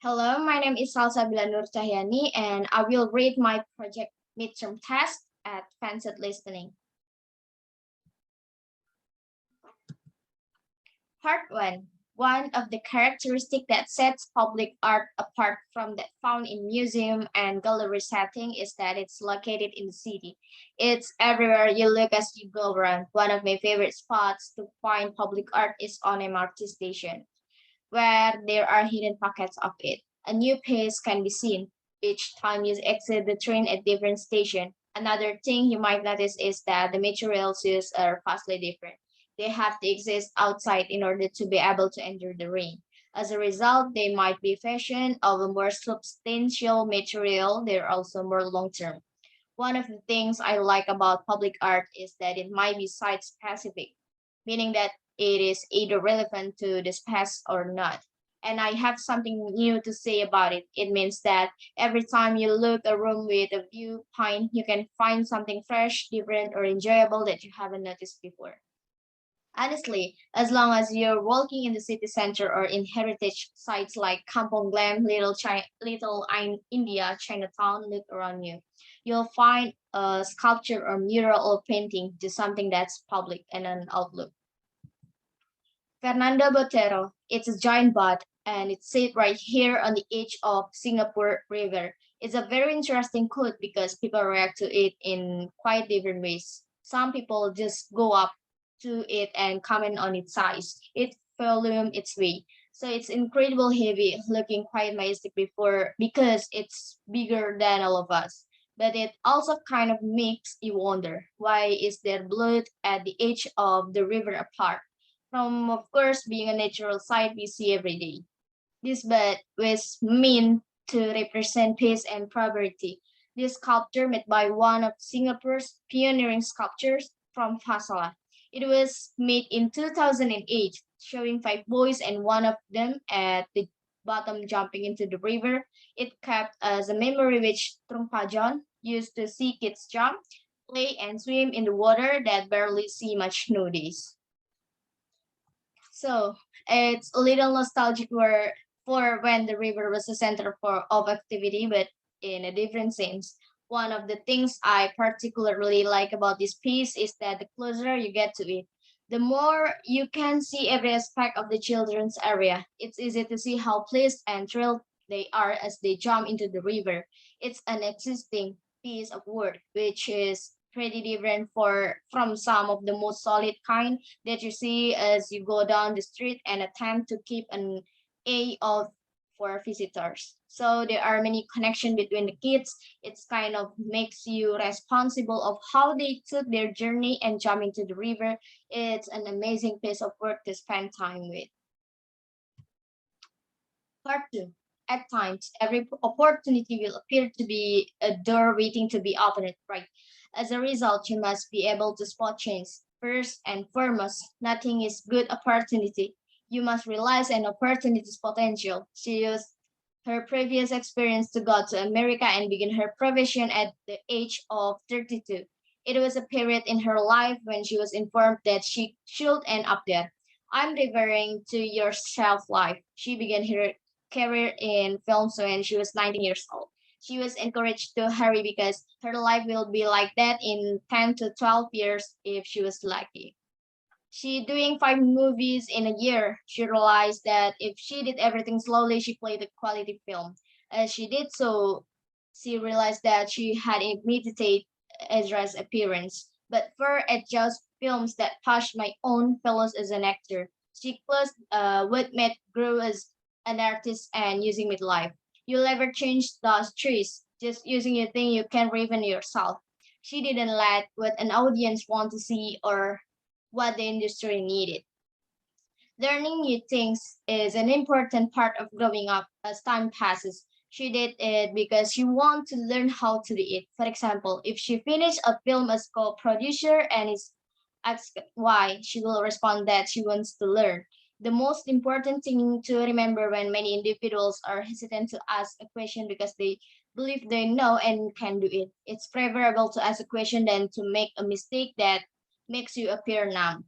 Hello, my name is Salsabilla Nur Cahyani, and I will read my project midterm test at Fanced Listening. Part 1. One of the characteristics that sets public art apart from that found in museum and gallery setting is that it's located in the city. It's everywhere you look as you go around. One of my favorite spots to find public art is on MRT station, where there are hidden pockets of it. A new piece can be seen each time you exit the train at different station. Another thing you might notice is that the materials used are vastly different. They have to exist outside in order to be able to endure the rain. As a result, they might be fashioned of a more substantial material. They're also more long-term. One of the things I like about public art is that it might be site specific, meaning that it is either relevant to this past or not. And I have something new to say about it. It means that every time you look a room with a viewpoint, you can find something fresh, different, or enjoyable that you haven't noticed before. Honestly, as long as you're walking in the city center or in heritage sites like Kampong Glam, India, Chinatown, look around you. You'll find a sculpture or mural or painting to something that's public and an outlook. Fernando Botero, it's a giant bud and it's sit right here on the edge of Singapore River. It's a very interesting quote because people react to it in quite different ways. Some people just go up to it and comment on its size, its volume, its weight. So it's incredible heavy, looking quite majestic before because it's bigger than all of us. But it also kind of makes you wonder, why is there blood at the edge of the river apart from, of course, being a natural sight we see every day? This bed was meant to represent peace and prosperity. This sculpture made by one of Singapore's pioneering sculptors from Fasala. It was made in 2008, showing five boys and one of them at the bottom jumping into the river. It kept as a memory which Trungpajon used to see kids jump, play, and swim in the water that barely see much nowadays. So it's a little nostalgic for when the river was a center of activity, but in a different sense. One of the things I particularly like about this piece is that the closer you get to it, the more you can see every aspect of the children's area. It's easy to see how pleased and thrilled they are as they jump into the river. It's an existing piece of work, which is pretty different from some of the most solid kind that you see as you go down the street and attempt to keep an eye out for visitors. So there are many connections between the kids. It's kind of makes you responsible of how they took their journey and jump into the river. It's an amazing piece of work to spend time with. Part two. At times, every opportunity will appear to be a door waiting to be opened, right? As a result, you must be able to spot change. First and foremost, nothing is good opportunity. You must realize an opportunity's potential. She used her previous experience to go to America and begin her profession at the age of 32. It was a period in her life when she was informed that she should end up there. I'm referring to your shelf life. She began her career in films when she was 19 years old. She was encouraged to hurry because her life will be like that in 10 to 12 years if she was lucky. She doing 5 movies in a year. She realized that if she did everything slowly, she played a quality film. As she did so, she realized that she had imitated Ezra's appearance. But for it just films that pushed my own fellows as an actor. She closed what made grow as an artist and using midlife. You'll never change those trees, just using your thing you can reven yourself. She didn't let what an audience want to see or what the industry needed. Learning new things is an important part of growing up as time passes. She did it because she wanted to learn how to do it. For example, if she finished a film as co-producer and is asked why, she will respond that she wants to learn. The most important thing to remember when many individuals are hesitant to ask a question because they believe they know and can do it. It's preferable to ask a question than to make a mistake that makes you appear numb.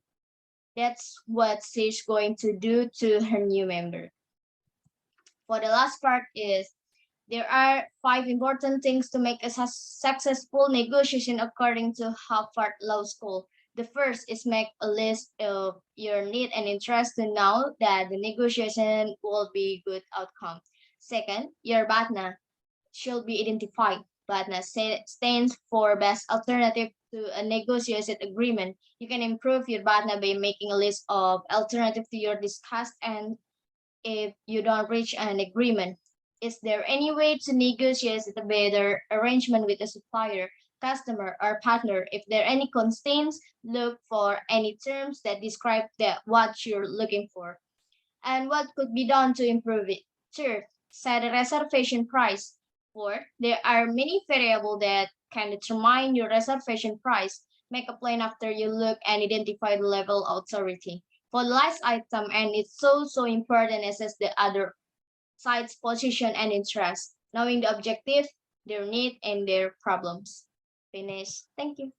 That's what she's going to do to her new member. For the last part is there are 5 important things to make a successful negotiation according to Harvard Law School. The first is make a list of your need and interest to know that the negotiation will be good outcome. Second, your BATNA should be identified. BATNA stands for Best Alternative to a Negotiated Agreement. You can improve your BATNA by making a list of alternatives to your discussed, and if you don't reach an agreement, is there any way to negotiate a better arrangement with a supplier, customer, or partner? If there are any constraints, look for any terms that describe what you're looking for and what could be done to improve it. Third, set a reservation price. Fourth, there are many variables that can determine your reservation price. Make a plan after you look and identify the level of authority. For the last item, and it's so important, assess the other side's position and interest, knowing the objective, their need, and their problems. Finish. Thank you.